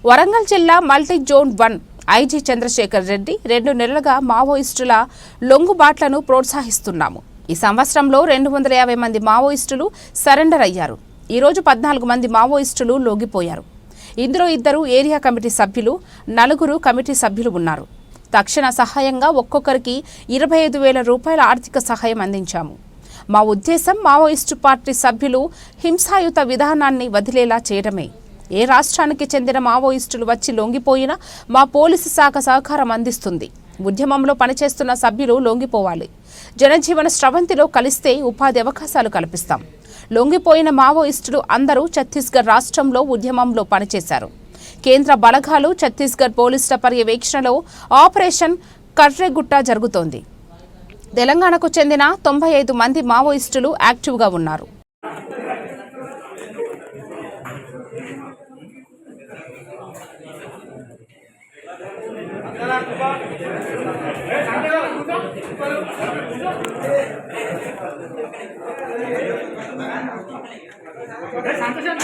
వరంగల్ జిల్లా multi zone 1 IG Chandrashekar Reddy 2 నెలలుగా మావోయిస్టుల లొంగుబాట్లను ప్రోత్సహిస్తున్నాము. ఈ సంవత్సరంలో 250 మంది మావోయిస్టులు సరెండర్ అయ్యారు. ఈ రోజు 14 మంది మావోయిస్టులు లొంగిపోయారు. ఇందులో 2 ఏరియా కమిటీ సభ్యులు, 4 కమిటీ సభ్యులు ఉన్నారు. తక్షణ సహాయంగా ఒక్కొక్కరికి 25,000 రూపాయల ఆర్థిక సహాయం అందించాము. మా ఉద్దేశం మావోయిస్టు పార్టీ సభ్యులు హింసాయుత విధానాన్ని వదిలేలా చేయడమే. ఏ రాష్ట్రానికి చెందిన మావోయిస్టులు వచ్చి లొంగిపోయినా మా పోలీసు శాఖ సహకారం అందిస్తుంది. ఉద్యమంలో పనిచేస్తున్న సభ్యులు లొంగిపోవాలి. జనజీవన స్రవంతిలో కలిస్తే ఉపాధి అవకాశాలు కల్పిస్తాం. లొంగిపోయిన మావోయిస్టులు అందరూ ఛత్తీస్గఢ్ రాష్ట్రంలో ఉద్యమంలో పనిచేశారు. కేంద్ర బలగాలు ఛత్తీస్గఢ్ పోలీసుల పర్యవేక్షణలో ఆపరేషన్ కర్రెగుట్ట జరుగుతోంది. తెలంగాణకు చెందిన 95 మంది మావోయిస్టులు యాక్టివ్గా ఉన్నారు. సంతోషం.